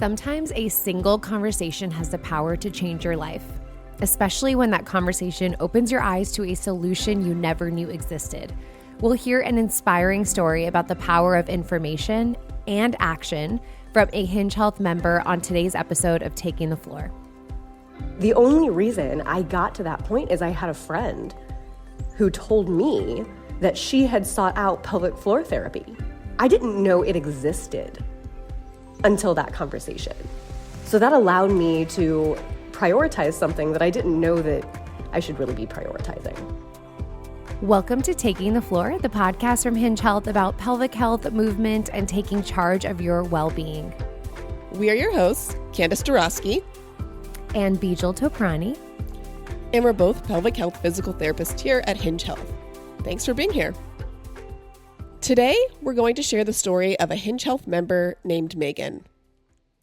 Sometimes a single conversation has the power to change your life, especially when that conversation opens your eyes to a solution you never knew existed. We'll hear an inspiring story about the power of information and action from a Hinge Health member on today's episode of Taking the Floor. The only reason I got to that point is I had a friend who told me that she had sought out pelvic floor therapy. I didn't know it existed until that conversation. So that allowed me to prioritize something that I didn't know that I should really be prioritizing. Welcome to Taking the Floor, the podcast from Hinge Health about pelvic health, movement, and taking charge of your well-being. We are your hosts, Candace Dorosky and Bijal Toprani. And we're both pelvic health physical therapists here at Hinge Health. Thanks for being here. Today, we're going to share the story of a Hinge Health member named Megan.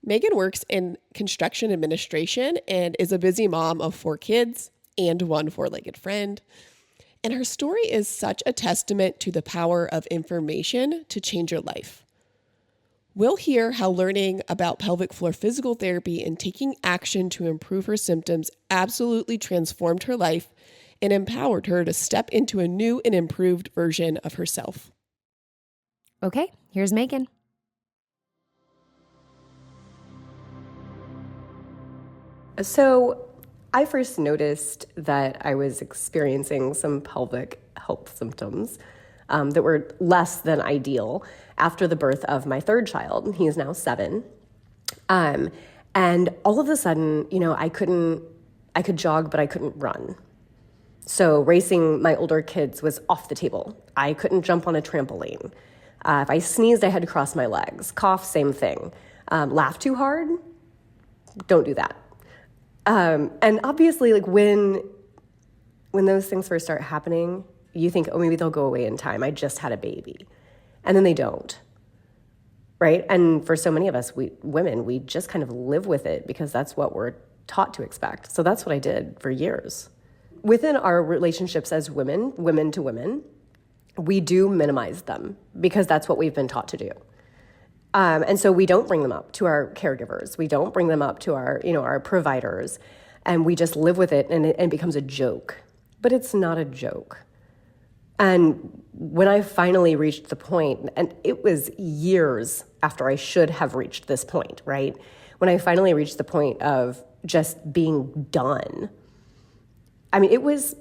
Megan works in construction administration and is a busy mom of 4 kids and 1 four-legged friend. And her story is such a testament to the power of information to change your life. We'll hear how learning about pelvic floor physical therapy and taking action to improve her symptoms absolutely transformed her life and empowered her to step into a new and improved version of herself. Okay, here's Megan. So I first noticed that I was experiencing some pelvic health symptoms that were less than ideal after the birth of my 3rd child. He is now 7. And all of a sudden, I could jog, but I couldn't run. So racing my older kids was off the table. I couldn't jump on a trampoline. If I sneezed, I had to cross my legs. Cough, same thing. Laugh too hard? Don't do that. And obviously, when those things first start happening, you think, oh, maybe they'll go away in time. I just had a baby. And then they don't, right? And for so many of us, women, we just kind of live with it because that's what we're taught to expect. So that's what I did for years. Within our relationships as women to women, we do minimize them because that's what we've been taught to do. And so we don't bring them up to our caregivers. We don't bring them up to our providers, and we just live with it, and it becomes a joke. But it's not a joke. And when I finally reached the point, and it was years after I should have reached this point, right? When I finally reached the point of just being done, it was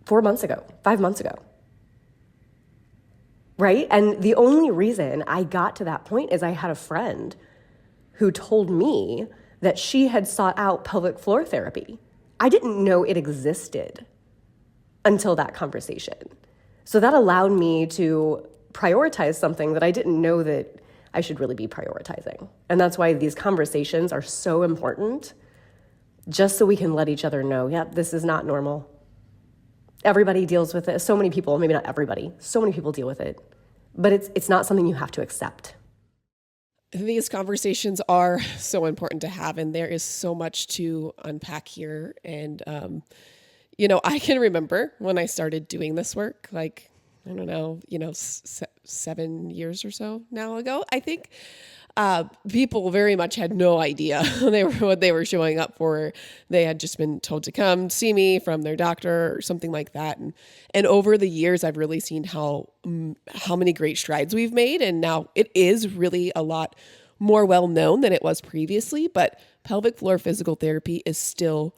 4 months ago, 5 months ago. Right? And the only reason I got to that point is I had a friend who told me that she had sought out pelvic floor therapy. I didn't know it existed until that conversation. So that allowed me to prioritize something that I didn't know that I should really be prioritizing. And that's why these conversations are so important, just so we can let each other know, yeah, this is not normal. Everybody deals with it. So many people, maybe not everybody, so many people deal with it. But it's not something you have to accept. These conversations are so important to have, and there is so much to unpack here. And, I can remember when I started doing this work, 7 years or so now ago, I think. People very much had no idea what they were showing up for. They had just been told to come see me from their doctor or something like that. And over the years, I've really seen how many great strides we've made. And now it is really a lot more well known than it was previously. But pelvic floor physical therapy is still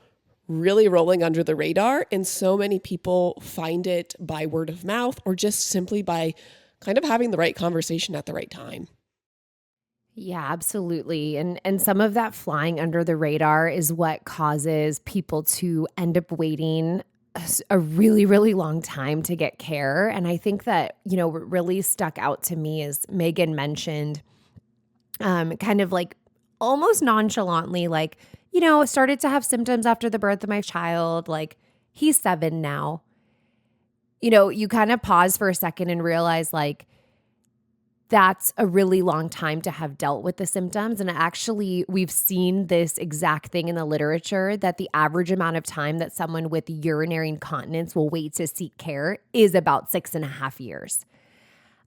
really rolling under the radar. And so many people find it by word of mouth or just simply by kind of having the right conversation at the right time. Yeah, absolutely. And some of that flying under the radar is what causes people to end up waiting a really, really long time to get care. And I think that, what really stuck out to me is Megan mentioned kind of almost nonchalantly, started to have symptoms after the birth of my child. He's 7 now. You kind of pause for a second and realize that's a really long time to have dealt with the symptoms. And actually, we've seen this exact thing in the literature that the average amount of time that someone with urinary incontinence will wait to seek care is about 6.5 years.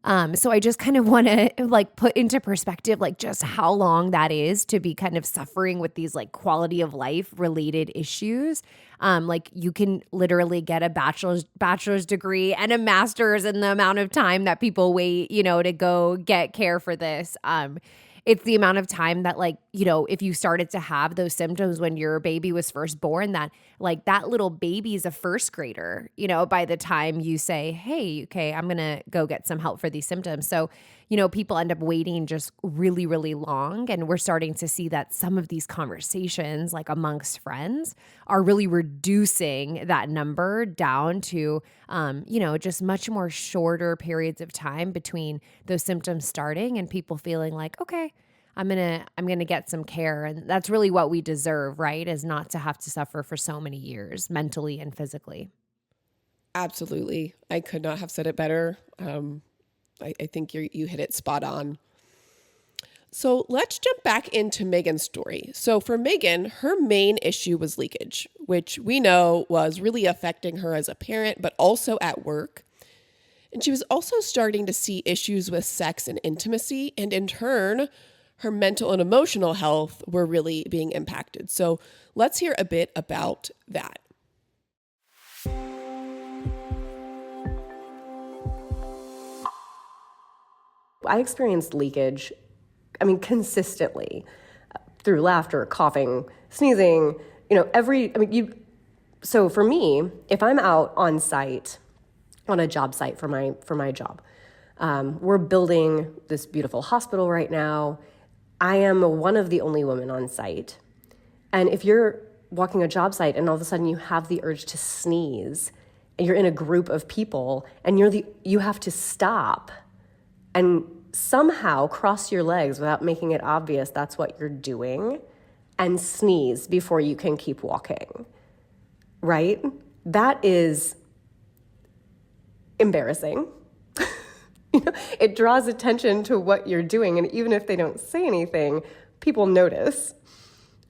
So I just kind of want to like put into perspective, like just how long that is to be kind of suffering with these like quality of life related issues. Like you can literally get a bachelor's degree and a master's in the amount of time that people wait, to go get care for this. It's the amount of time that like, if you started to have those symptoms when your baby was first born, that like that little baby is a first grader, by the time you say, hey, okay, I'm going to go get some help for these symptoms. So, people end up waiting just really, really long. And we're starting to see that some of these conversations, like amongst friends, are really reducing that number down to, just much more shorter periods of time between those symptoms starting and people feeling like, okay, I'm going to get some care. And that's really what we deserve, right? Is not to have to suffer for so many years, mentally and physically. Absolutely. I could not have said it better. I think you hit it spot on. So let's jump back into Megan's story. So for Megan, her main issue was leakage, which we know was really affecting her as a parent, but also at work. And she was also starting to see issues with sex and intimacy, and in turn, her mental and emotional health were really being impacted. So let's hear a bit about that. I experienced leakage, consistently through laughter, coughing, sneezing, so for me, if I'm out on site, on a job site for my job, we're building this beautiful hospital right now. I am one of the only women on site. And if you're walking a job site and all of a sudden you have the urge to sneeze and you're in a group of people and you have to stop and somehow cross your legs without making it obvious that's what you're doing and sneeze before you can keep walking, right? That is embarrassing. It draws attention to what you're doing, and even if they don't say anything, people notice.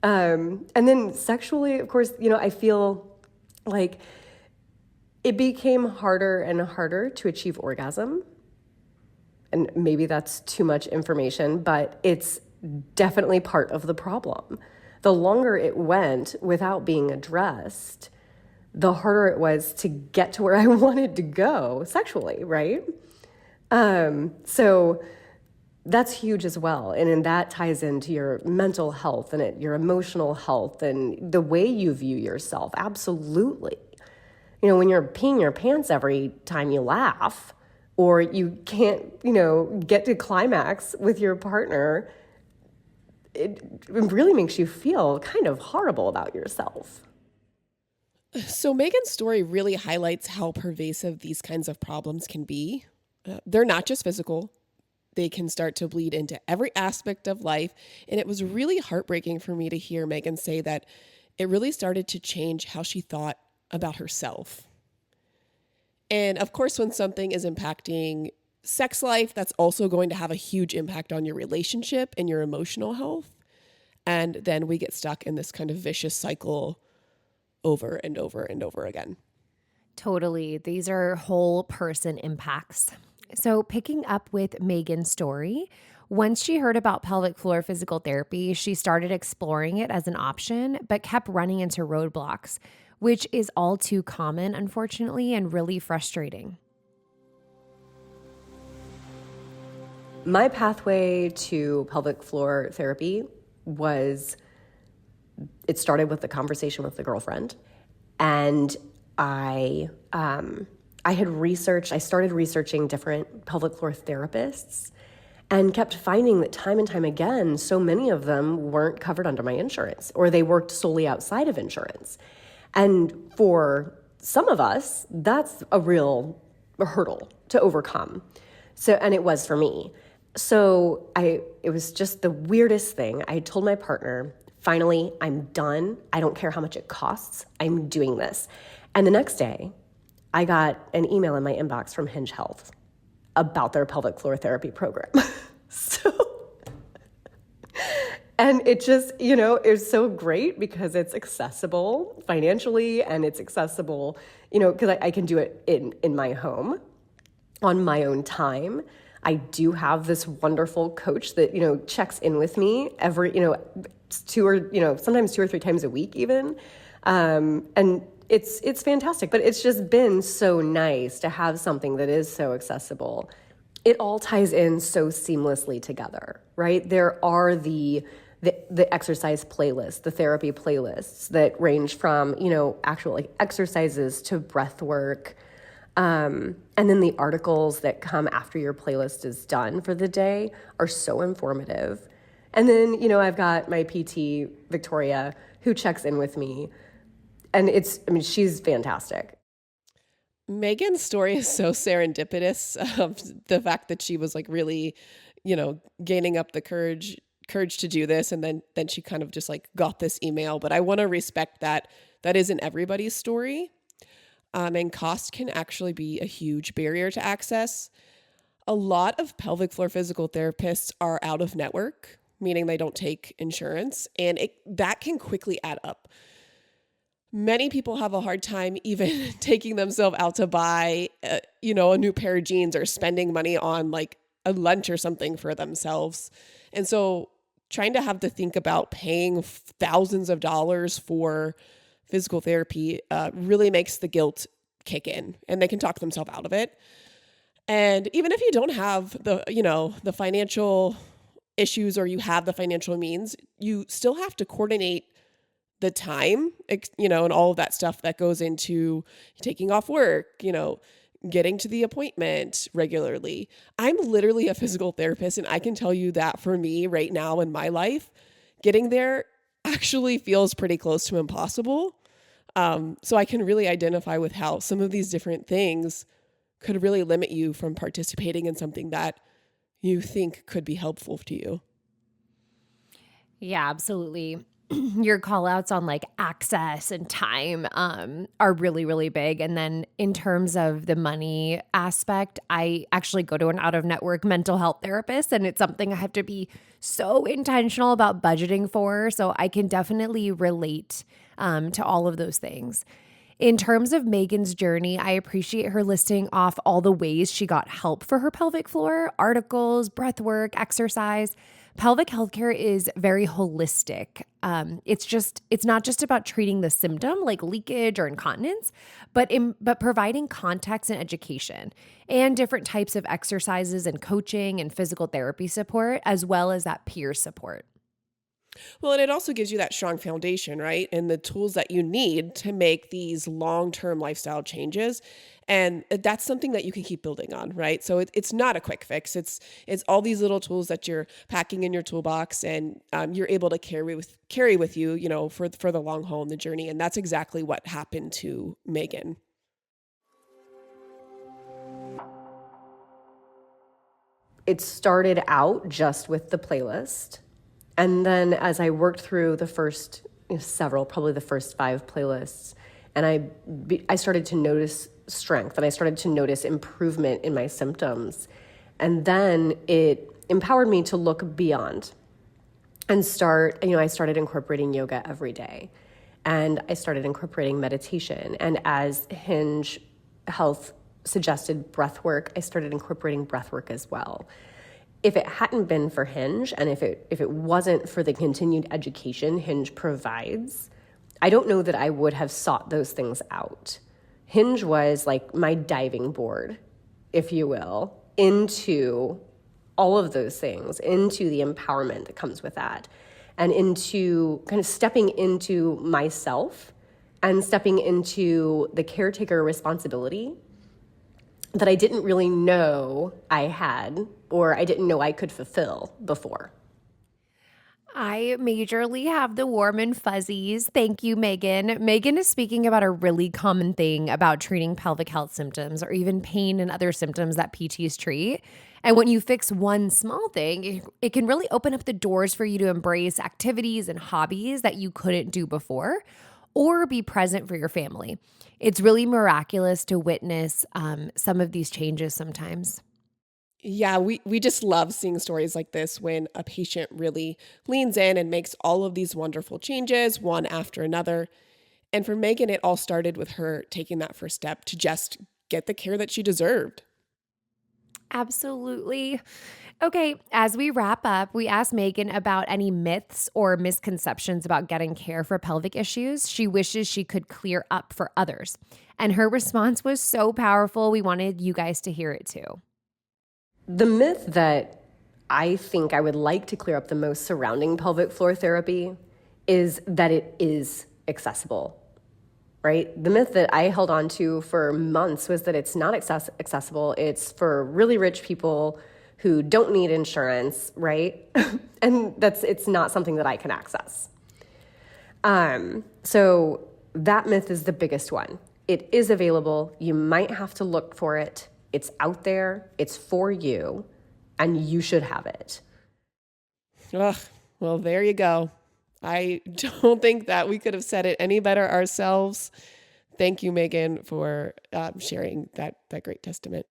And then sexually, of course, I feel like it became harder and harder to achieve orgasm. And maybe that's too much information, but it's definitely part of the problem. The longer it went without being addressed, the harder it was to get to where I wanted to go sexually, right? So that's huge as well. And then that ties into your mental health and your emotional health and the way you view yourself. Absolutely. When you're peeing your pants every time you laugh, or you can't, get to climax with your partner, it really makes you feel kind of horrible about yourself. So Megan's story really highlights how pervasive these kinds of problems can be. They're not just physical. They can start to bleed into every aspect of life. And it was really heartbreaking for me to hear Megan say that it really started to change how she thought about herself. And of course, when something is impacting sex life, that's also going to have a huge impact on your relationship and your emotional health. And then we get stuck in this kind of vicious cycle over and over and over again. Totally. These are whole person impacts. So picking up with Megan's story, once she heard about pelvic floor physical therapy, she started exploring it as an option, but kept running into roadblocks, which is all too common, unfortunately, and really frustrating. My pathway to pelvic floor therapy it started with a conversation with a girlfriend. And I started researching different pelvic floor therapists and kept finding that time and time again, so many of them weren't covered under my insurance, or they worked solely outside of insurance. And for some of us, that's a real hurdle to overcome. And it was for me. So it was just the weirdest thing. I told my partner, finally, I'm done. I don't care how much it costs. I'm doing this. And the next day, I got an email in my inbox from Hinge Health about their pelvic floor therapy program. And it just, it was so great because it's accessible financially, and it's accessible, because I can do it in my home on my own time. I do have this wonderful coach that, checks in with me every, sometimes 2 or 3 times a week even. And it's fantastic, but it's just been so nice to have something that is so accessible. It all ties in so seamlessly together, right? There are the exercise playlists, the therapy playlists that range from, actual like exercises to breath work. And then the articles that come after your playlist is done for the day are so informative. And then, I've got my PT, Victoria, who checks in with me. And she's fantastic. Megan's story is so serendipitous of the fact that she was like really, gaining up the courage to do this. And then she kind of just like got this email. But I want to respect that isn't everybody's story. And cost can actually be a huge barrier to access. A lot of pelvic floor physical therapists are out of network, meaning they don't take insurance, and that can quickly add up. Many people have a hard time even taking themselves out to buy, a new pair of jeans or spending money on like a lunch or something for themselves. And so trying to have to think about paying thousands of dollars for physical therapy really makes the guilt kick in, and they can talk themselves out of it. And even if you don't have the financial issues, or you have the financial means, you still have to coordinate the time, and all of that stuff that goes into taking off work, getting to the appointment regularly. I'm literally a physical therapist, and I can tell you that for me right now in my life, getting there actually feels pretty close to impossible. So I can really identify with how some of these different things could really limit you from participating in something that you think could be helpful to you. Yeah, absolutely. Your call outs on like access and time are really, really big. And then in terms of the money aspect, I actually go to an out-of-network mental health therapist, and it's something I have to be so intentional about budgeting for. So I can definitely relate to all of those things. In terms of Megan's journey, I appreciate her listing off all the ways she got help for her pelvic floor: articles, breath work, exercise. Pelvic healthcare is very holistic. It's not just about treating the symptom like leakage or incontinence, but providing context and education, and different types of exercises and coaching and physical therapy support, as well as that peer support. Well, and it also gives you that strong foundation, right? And the tools that you need to make these long-term lifestyle changes. And that's something that you can keep building on, right? So it's not a quick fix. It's all these little tools that you're packing in your toolbox, and you're able to carry with you, for the long haul in the journey. And that's exactly what happened to Megan. It started out just with the playlist. And then as I worked through the first probably the first 5 playlists, and I started to notice strength, and I started to notice improvement in my symptoms. And then it empowered me to look beyond and I started incorporating yoga every day, and I started incorporating meditation. And as Hinge Health suggested breath work, I started incorporating breath work as well. If it hadn't been for Hinge, and if it wasn't for the continued education Hinge provides, I don't know that I would have sought those things out. Hinge was like my diving board, if you will, into all of those things, into the empowerment that comes with that, and into kind of stepping into myself and stepping into the caretaker responsibility that I didn't really know I had, or I didn't know I could fulfill before. I majorly have the warm and fuzzies. Thank you, Megan. Megan is speaking about a really common thing about treating pelvic health symptoms, or even pain and other symptoms that PTs treat. And when you fix one small thing, it can really open up the doors for you to embrace activities and hobbies that you couldn't do before, or be present for your family. It's really miraculous to witness some of these changes sometimes. Yeah, we just love seeing stories like this when a patient really leans in and makes all of these wonderful changes, one after another. And for Megan, it all started with her taking that first step to just get the care that she deserved. Absolutely. Okay, as we wrap up, we asked Megan about any myths or misconceptions about getting care for pelvic issues she wishes she could clear up for others. And her response was so powerful, we wanted you guys to hear it too. The myth that I think I would like to clear up the most surrounding pelvic floor therapy is that it is accessible, right? The myth that I held on to for months was that it's not accessible. It's for really rich people who don't need insurance, right? And it's not something that I can access. So that myth is the biggest one. It is available. You might have to look for it. It's out there. It's for you, and you should have it. Ugh, well, there you go. I don't think that we could have said it any better ourselves. Thank you, Megan, for sharing that great testament.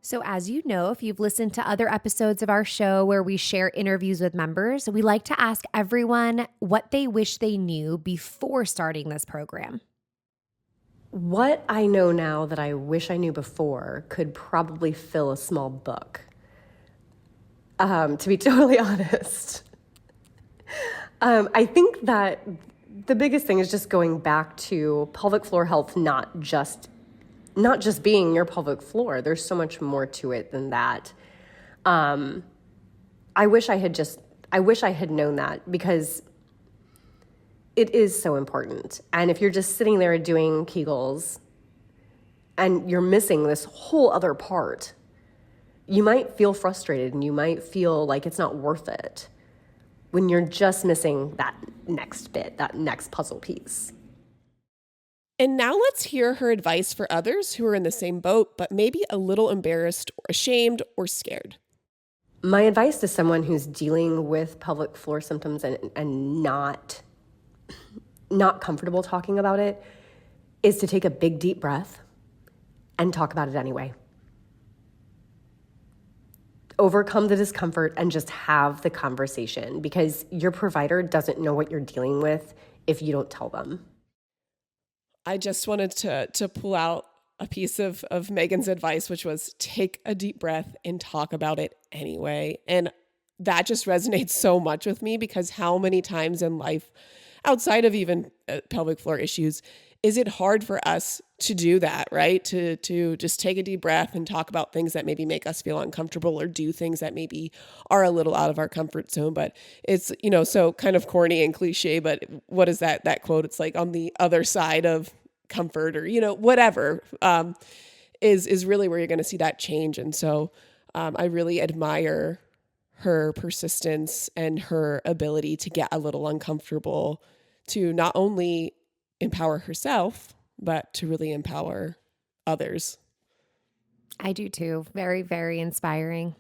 So, as you know, if you've listened to other episodes of our show where we share interviews with members, we like to ask everyone what they wish they knew before starting this program. What I know now that I wish I knew before could probably fill a small book, to be totally honest. I think that the biggest thing is just going back to pelvic floor health, not just being your pelvic floor. There's so much more to it than that. I wish I had known that, because it is so important. And if you're just sitting there doing Kegels and you're missing this whole other part, you might feel frustrated and you might feel like it's not worth it when you're just missing that next bit, that next puzzle piece. And now let's hear her advice for others who are in the same boat, but maybe a little embarrassed or ashamed or scared. My advice to someone who's dealing with pelvic floor symptoms and not comfortable talking about it is to take a big, deep breath and talk about it anyway. Overcome the discomfort and just have the conversation, because your provider doesn't know what you're dealing with if you don't tell them. I just wanted to pull out a piece of Megan's advice, which was take a deep breath and talk about it anyway. And that just resonates so much with me, because how many times in life, outside of even pelvic floor issues, is it hard for us to do that, right? To just take a deep breath and talk about things that maybe make us feel uncomfortable, or do things that maybe are a little out of our comfort zone. But it's, so kind of corny and cliche, but what is that quote? It's like on the other side of comfort, or, whatever, is really where you're going to see that change. And so I really admire her persistence and her ability to get a little uncomfortable, to not only empower herself, but to really empower others. I do too. Very, very inspiring.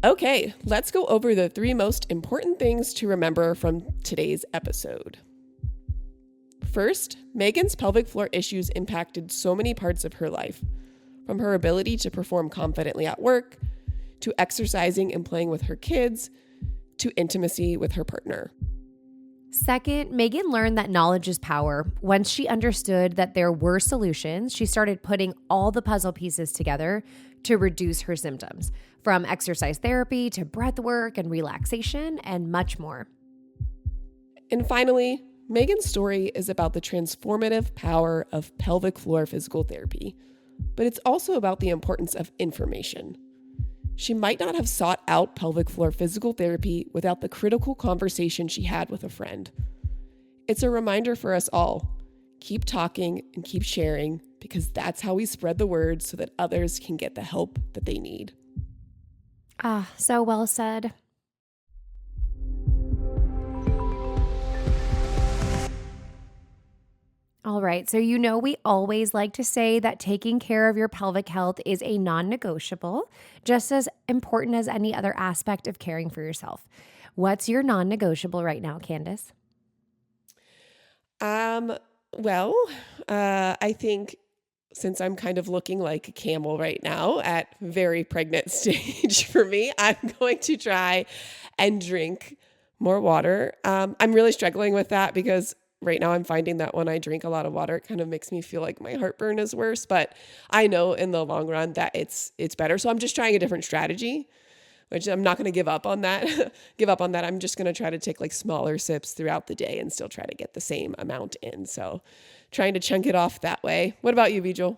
Okay, let's go over the 3 most important things to remember from today's episode. First, Megan's pelvic floor issues impacted so many parts of her life, from her ability to perform confidently at work, to exercising and playing with her kids, to intimacy with her partner. Second, Megan learned that knowledge is power. Once she understood that there were solutions, she started putting all the puzzle pieces together to reduce her symptoms, from exercise therapy to breath work and relaxation and much more. And finally, Megan's story is about the transformative power of pelvic floor physical therapy, but it's also about the importance of information. She might not have sought out pelvic floor physical therapy without the critical conversation she had with a friend. It's a reminder for us all. Keep talking and keep sharing, because that's how we spread the word so that others can get the help that they need. Ah, so well said. All right, so we always like to say that taking care of your pelvic health is a non-negotiable, just as important as any other aspect of caring for yourself. What's your non-negotiable right now, Candace? I think since I'm kind of looking like a camel right now at very pregnant stage for me, I'm going to try and drink more water. I'm really struggling with that because right now I'm finding that when I drink a lot of water, it kind of makes me feel like my heartburn is worse, but I know in the long run that it's better. So I'm just trying a different strategy, which I'm not going to give up on that. I'm just going to try to take like smaller sips throughout the day and still try to get the same amount in. So trying to chunk it off that way. What about you, Bijal?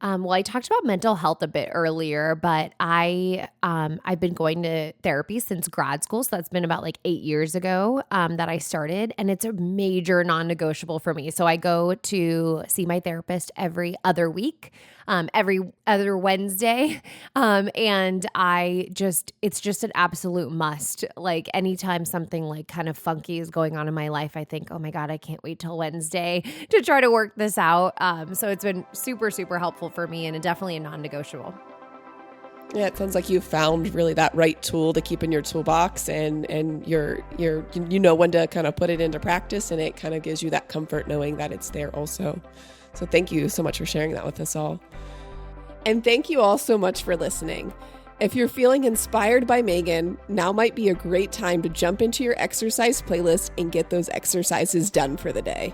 Well, I talked about mental health a bit earlier, but I've been going to therapy since grad school. So that's been about like 8 years ago that I started, and it's a major non-negotiable for me. So I go to see my therapist every other week, every other Wednesday, and it's just an absolute must. Like anytime something like kind of funky is going on in my life, I think, oh my God, I can't wait till Wednesday to try to work this out. So it's been super, super helpful for me and definitely a non-negotiable. Yeah, it sounds like you found really that right tool to keep in your toolbox, and you know when to kind of put it into practice, and it kind of gives you that comfort knowing that it's there also. So thank you so much for sharing that with us all. And thank you all so much for listening. If you're feeling inspired by Megan, now might be a great time to jump into your exercise playlist and get those exercises done for the day.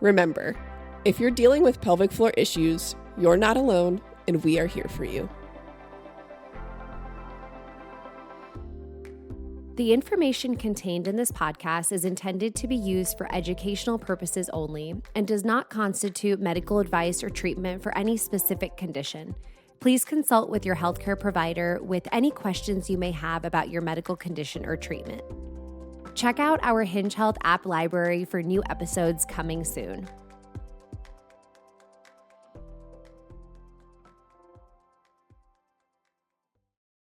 Remember, if you're dealing with pelvic floor issues, you're not alone, and we are here for you. The information contained in this podcast is intended to be used for educational purposes only and does not constitute medical advice or treatment for any specific condition. Please consult with your healthcare provider with any questions you may have about your medical condition or treatment. Check out our Hinge Health app library for new episodes coming soon.